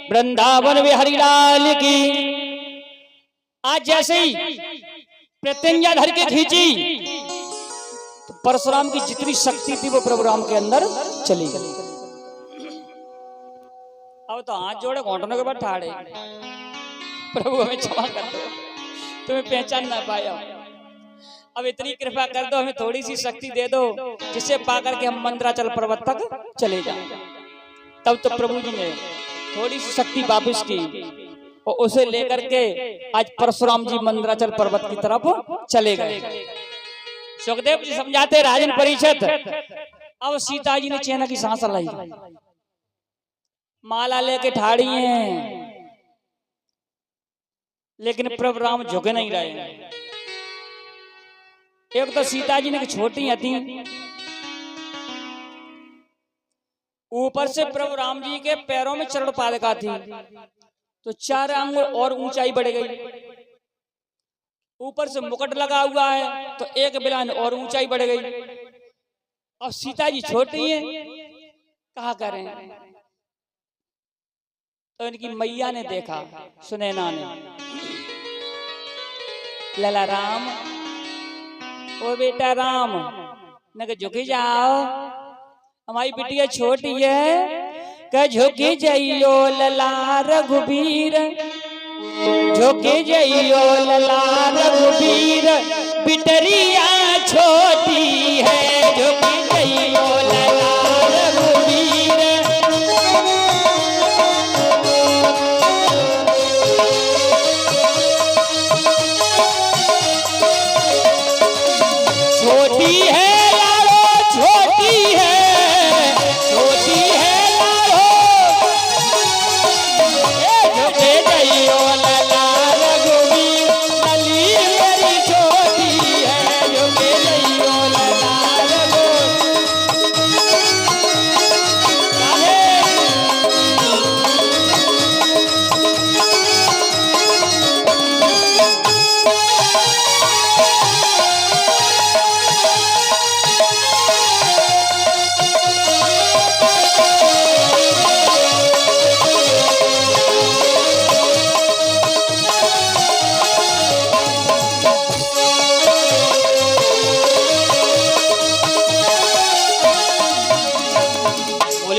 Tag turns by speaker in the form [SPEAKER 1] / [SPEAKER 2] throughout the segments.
[SPEAKER 1] वृंदावन बिहारी लाल की। आज जैसे ही प्रतिज्ञा धर के खींची तो परशुराम की जितनी शक्ति थी वो प्रभु राम के अंदर चली गई। अब तो हाथ जोड़े घोटनों के बाद ठाड़े, प्रभु हमें क्षमा कर दो, तुम्हें पहचान ना पाया, अब इतनी कृपा कर दो, हमें थोड़ी सी शक्ति दे दो जिसे पाकर के हम मंदराचल पर्वत तक चले जाएं। तब तो प्रभु जी ने थोड़ी सी शक्ति वापस की और उसे लेकर के आज परशुराम जी मंदराचल पर्वत की तरफ चले गए। सुखदेव जी समझाते राजन परिषद, अब सीता जी ने चैन की सांस लाई, माला लेके ठाड़ी हैं, लेकिन प्रभु राम झुके नहीं रहे। एक तो सीता जी ने छोटी थी, ऊपर से प्रभु राम जी के पैरों में चरण पादुका थी, तो 4 अंगुल और ऊंचाई बढ़ गई। ऊपर से मुकुट लगा हुआ है तो 1 बिलान और ऊंचाई बढ़ गई। अब सीता जी छोटी हैं, कहा करें, तो इनकी मैया ने देखा, सुनैना ने, लला राम, ओ बेटा राम, न झुकी जाओ, हमारी बिटिया छोटी है, क झुकी जाइयो लला रघुबीर, झुकी जाइयो लला रघुबीर, बिटरिया छोटी है, झुकी जाइयो लला रघुबीर। छोटी है लालो, छोटी है, छोटी है लालो, झुके जाइयो लला रघुबीर, लली मेरी छोटी है, झुके जाइयो लला रघुबीर।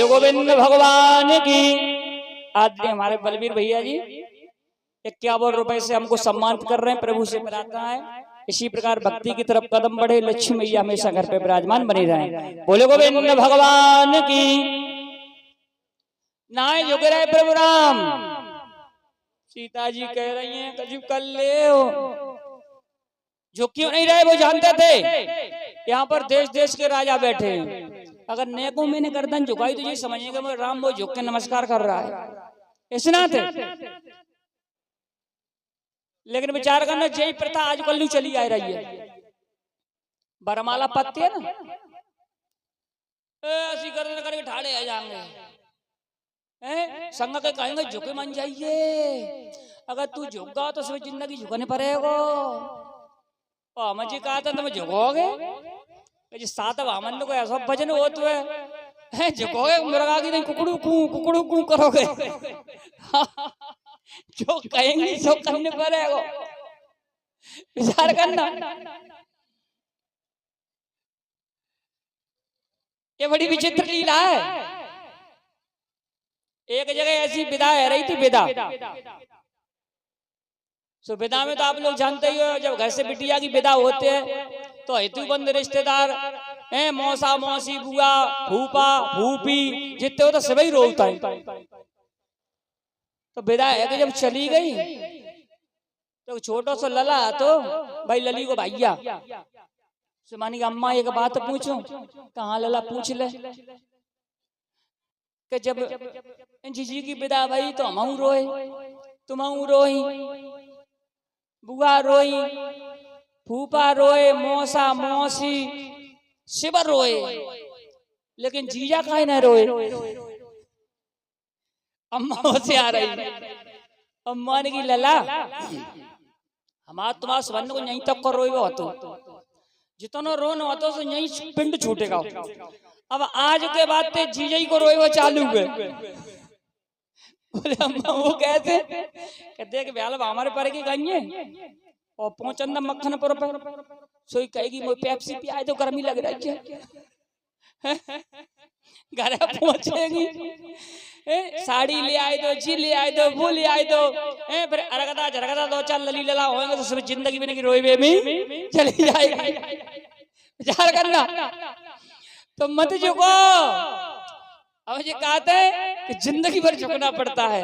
[SPEAKER 1] गोविंद भगवान की। आज हमारे बलबीर भैया जी 51 रुपए से हमको सम्मानित कर रहे हैं, प्रभु से प्रार्थना है इसी प्रकार भक्ति की तरफ कदम बढ़े, लक्ष्मी मैया हमेशा घर पे विराजमान बनी रहे। बोले गोविंद भगवान की। नाय झुक रहे प्रभु राम, सीता जी कह रही हैं कजू कर ले, झुक क्यों नहीं रहे, वो जानते थे यहाँ पर देश देश के राजा बैठे हैं, अगर नेकों में ने गर्दन झुकाई तो ये समझेंगे वो राम वो झुक के नमस्कार कर रहा है, इतना थे। लेकिन विचार करना, यही प्रथा आजकल नहीं चली आ रही है, बरमाला पत्ती है ना, ऐसी गर्दन करके ठाड़े आ जाएंगे, संग के कहेंगे झुके मन जाइए, अगर तू झुका तो सब जिंदगी झुकने पड़ेगा, और जी कहा था तुम झुकोगे, सात वामन को ऐसा भजन हो तो है झुकोगे, मुर्गा की नहीं कुकड़ू कू करोगे, जो कहेंगे सो करने पड़ेगा, विचार करना। ये बड़ी विचित्र लीला है। एक जगह ऐसी विदा है रही थी, विदा सो विदा में तो आप लोग जानते ही हो, जब घर से बिटिया की विदा होते हैं तो हेतुबंद रिश्तेदार हैं, मौसा मौसी बुआ फूफा फूफी जितने हो तो सभी रोता है। तो विदा है कि जब चली गई तो छोटा सा लला तो भाई लली को भैया सुमानी का अम्मा एक बात पूछूं, कहाँ लला पूछ ले, कि जब जीजी की विदा भाई तो हम रोए, तुम रोई, बुआ रोई, फूफा रोए, मौसा मौसी शिव रोए, लेकिन जीजा काहे न रोए। अम्मा से आ रही, अम्मा ने की लला हमारा तुम्हारा संबंध को यहीं तक कर रोए हो तो जितना रोन हो तो यहीं पिंड छूटेगा। अब आज के बाद ते जीजा को रोए वो चालू हुए, बोले अम्मा वो कैसे? कहते कि ब्याल हमारे पर की गई और पहुंचना मक्खन पर सोई कहेगी मोई पेप्सी पियाए तो गर्मी लग रही है। घर पहुंचेगी साड़ी ले आए दो, जी ले आए दो, वो ले आए दो, फिर अरगदा झरगदा दो चार लली लला होंगे तो सिर्फ जिंदगी में रोई वे में चली जाएगी। विचार करना तो मत झुको। अब ये कहते हैं कि जिंदगी भर झुकना पड़ता है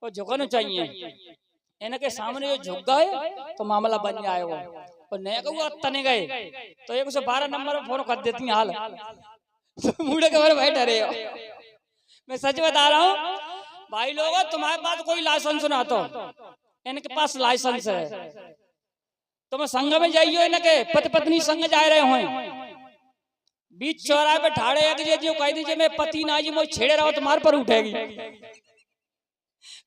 [SPEAKER 1] और झुकना चाहिए। इनके सामने जो झुक गए तो मामला बन जाएगा और नया को तने गए तो 112 नंबर पर फोन कर देती हाल तो मुड़े के बारे बैठे रहे हो। मैं सच बता रहा हूँ भाई लोगों, तुम्हारे पास कोई लाइसेंस ना तो इनके पास लाइसेंस है। तुम संघ में जाइयो, इनके पति पत्नी संघ जा रहे हो बीच चौराहे पे ठाड़े है जो कह दीजिए मैं पति ना जी मुझे छेड़े रहो तुम्हारे पर उठेगी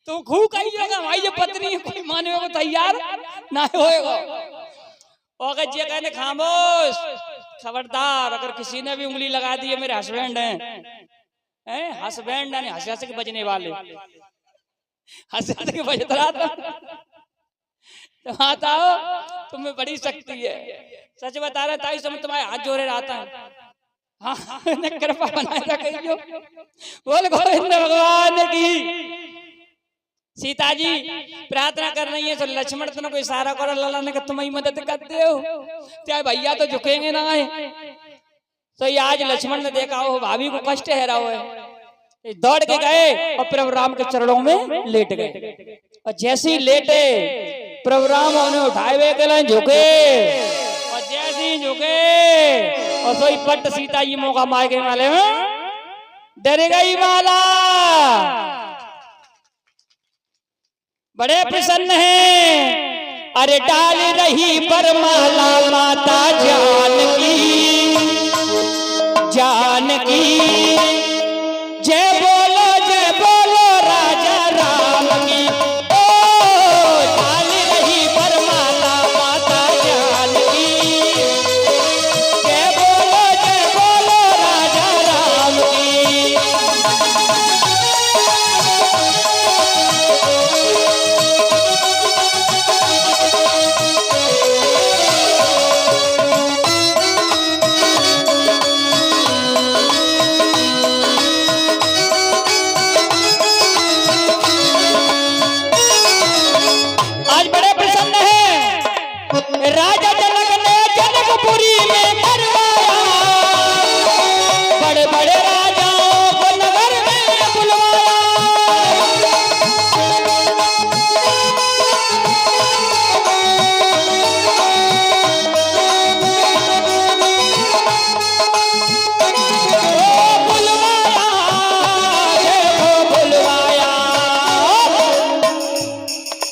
[SPEAKER 1] तो खूब कहिएगा भाई ये पत्नी कोई माने को तैयार ना होएगा। और अगर ये कहने खामोश खबरदार, अगर किसी ने भी उंगली लगा दी है मेरे हस्बैंड हैं हस्बैंड यानी हंस हंस के बजने वाले हंस हंस के बजत रहा था तो आता हो तुम्हें बड़ी शक्ति है। सच बता रहा था समय तुम्हारे हाथ जोड़े रहता है। हाँ कृपा बनाए रखियो। बोल गोविंद भगवान की। सीता जी प्रार्थना कर रही है तो लक्ष्मण तुम को इशारा करो लला ने तुम्हारी मदद करते हो क्या भैया तो झुकेंगे ना है। तो ये आज लक्ष्मण ने देखा हो भाभी को कष्ट है रहा है, दौड़ के गए और प्रभु राम के चरणों में लेट गए और जैसे ही लेटे प्रभु राम उन्हें उठाए हुए गए झुके और जैसे ही झुके और सोई पट सीता जी मौका मार के वाले डर गई माला। बड़े प्रसन्न हैं अरे डाल रही बरमाला माता जानकी जानकी जय बोलो राजा राम की। ओ डाल रही बरमाला माता जानकी जय बोलो राजा राम की।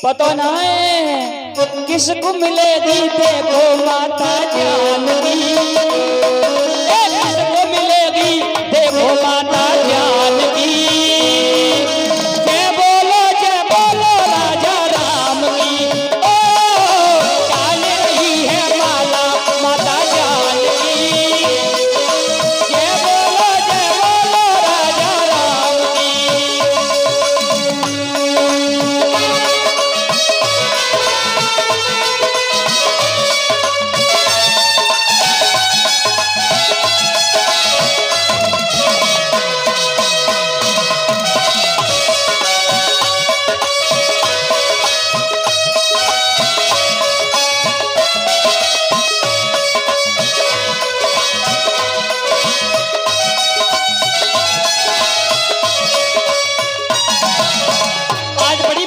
[SPEAKER 1] पता ना है किसको मिलेगी देखो माता जानकी किसको मिलेगी देखो माता जानकी। जय बोलो राजा राम की। ओ डाल रही है माला माता जानकी जय बोलो राजा राम की।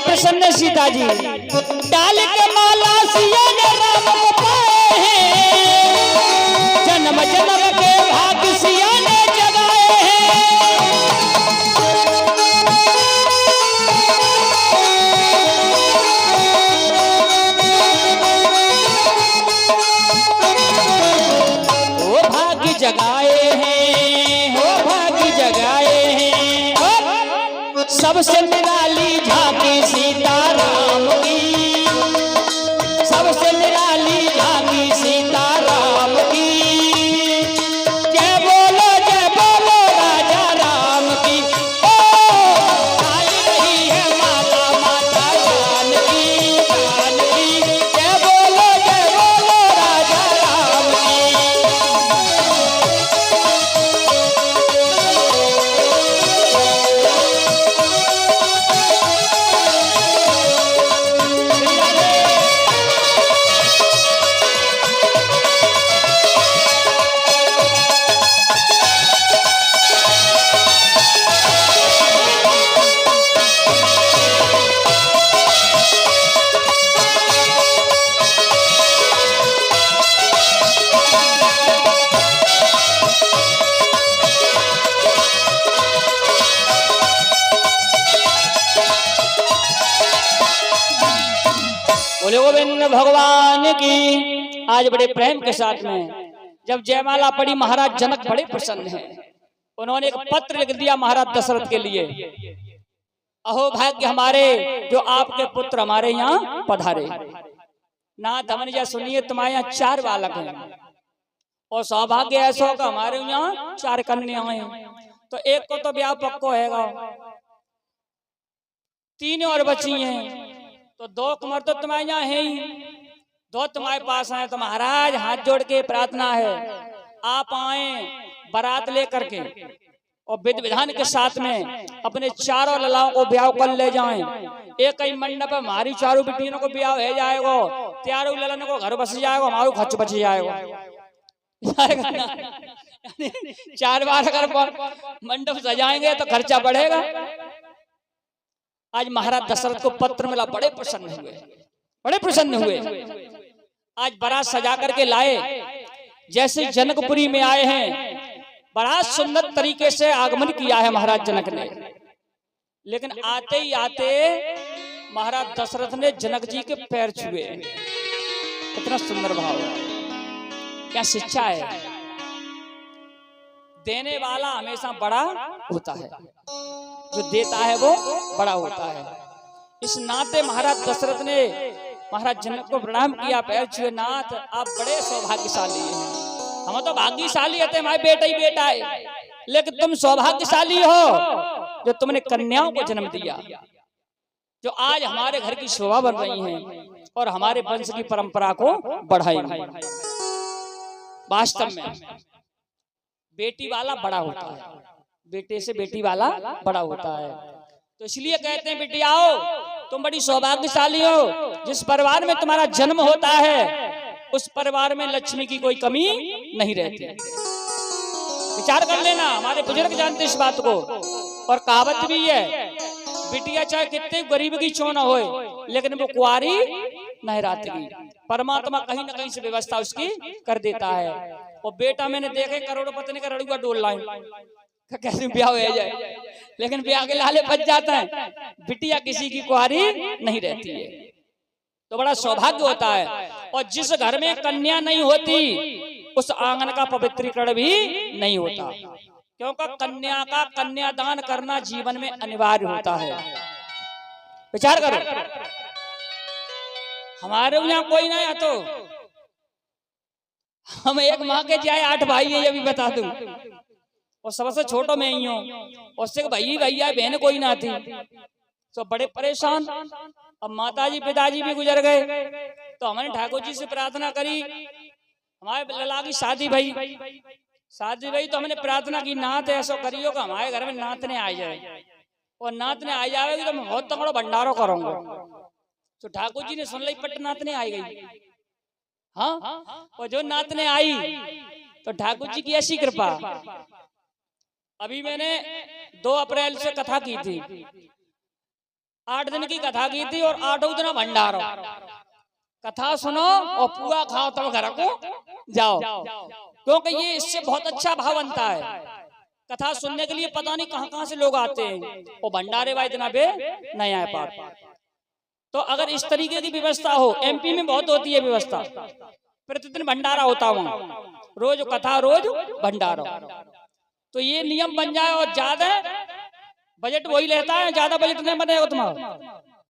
[SPEAKER 1] प्रसन्न सीता जी डाल के माला सिया ने राम को पाए हैं जन्म जन्म के भाग्य सिया ने जगाए हैं। वो भाग्य जगाए हैं वो भाग्य जगाए हैं सबसे निराली झांकी सीता राम की सबसे निराली झांकी सीता राम की। जय बोलो राजा राम की। ओ डाल बोले गोविंद भगवान की। आज बड़े प्रेम के साथ में जब जयमाला पड़ी, महाराज जनक बड़े प्रसन्न हैं। उन्होंने एक पत्र लिख दिया महाराज दशरथ के लिए, अहो भाग्य हमारे जो आपके पुत्र हमारे यहाँ पधारे। नाथ हमने सुनिए तुम्हारे यहाँ 4 बालक हैं और सौभाग्य ऐसा होगा हमारे यहाँ 4 कन्याएं हैं, तो एक को तो ब्याह पक्को हैगा, 3 और बची हैं, तो 2 कुंवर तो तुम्हारे यहाँ है ही, 2 तुम्हारे पास आए। तो महाराज हाथ जोड़ के प्रार्थना है आप आए बारात लेकर के और विधि विधान के साथ में अपने 4 ललाओं को ब्याह कर ले जाएं। एक ही मंडप में हमारी 4 बेटियों को ब्याह हो जाएगा, 4 ललन को घर बस जाएगा, हमारा खर्च बच जाएगा। 4 बार अगर मंडप सजाएंगे तो खर्चा बढ़ेगा। आज महाराज दशरथ को पत्र मिला, बड़े प्रसन्न हुए, बड़े प्रसन्न हुए। आज बारात सजा करके लाए, जैसे जनकपुरी में आए हैं, बड़ा सुंदर तरीके से आगमन किया है महाराज जनक ने। लेकिन आते ही आते महाराज दशरथ ने जनक जी के पैर छुए। कितना सुंदर भाव है, क्या शिक्षा है। देने वाला हमेशा बड़ा होता है, जो देता है वो बड़ा होता है। इस नाते महाराज दशरथ ने महाराज जनक को प्रणाम किया, पैर छुए। नाथ आप बड़े सौभाग्यशाली हैं, हम तो भाग्यशाली है, हमारे बेटा ही बेटा है, लेकिन तुम सौभाग्यशाली हो जो तुमने कन्याओं को जन्म दिया, जो आज हमारे घर की शोभा बन रही हैं और हमारे वंश की परंपरा को बढ़ाएंगे। वास्तव में बेटी वाला बड़ा होता है, बेटे से बेटी वाला बड़ा होता है। तो इसलिए कहते हैं बेटी आओ, तुम बड़ी सौभाग्यशाली हो, जिस परिवार में तुम्हारा जन्म होता है उस परिवार में लक्ष्मी की कोई कमी नहीं रहती। विचार कर लेना, हमारे बुजुर्ग जानते इस बात को। और कहावत भी है, बिटिया चाहे कितने गरीब की क्यों न हो, लेकिन वो कुंवारी नहीं रहती, परमात्मा कहीं ना कहीं से व्यवस्था उसकी कर देता है। और बेटा मैंने देखे करोड़पति का रड़ुआ डोल लाए, कैसे ब्याह हो जाए, लेकिन ब्याह के लाले बच जाता है, बिटिया किसी की कुंवारी नहीं रहती है। तो बड़ा सौभाग्य होता है। और जिस घर में कन्या नहीं होती उस आंगन का पवित्रीकरण भी नहीं होता, क्योंकि कन्या का कन्यादान करना जीवन में अनिवार्य होता है। विचार करो, हमारे यहाँ कोई नहीं है तो हम एक माँ के जाए 8 भाई है, ये भी बता दूं, और सबसे छोटो मैं ही हूँ, उससे भाई भैया बहन कोई ना थी, तो बड़े परेशान। अब माताजी पिताजी भी गुजर गए, तो हमने ठाकुर जी से प्रार्थना करी, हमारे लला की शादी भई, तो हमने प्रार्थना की नाथ ऐसा करियो कि हमारे घर में नाथ ने आ जाए, और नाथ ने आ जाएगी तो मैं बहुत तगड़ा भंडारो करूंगा। तो ठाकुर जी ने सुन ली, पट नाथ ने आई गई। हाँ, और जो नाथ ने आई तो ठाकुर जी की ऐसी कृपा। अभी मैंने 2 अप्रैल से कथा की थी, 8 दिन की कथा की थी, और 8 दिन भंडारो। कथा सुनो और पूरा खाओ तब घर को जाओ, क्योंकि ये इससे बहुत अच्छा भाव बनता है। कथा सुनने के लिए पता नहीं कहां कहां से लोग आते हैं, और भंडारे वाले दिन बे नहीं आए पार। तो अगर इस तरीके की व्यवस्था हो, एमपी में बहुत होती है व्यवस्था, प्रतिदिन भंडारा होता वहां, रोज कथा रोज भंडारा, तो ये नियम बन जाए। और ज्यादा बजट वही लेता है, ज्यादा बजट नहीं बनेगा तुम्हारा,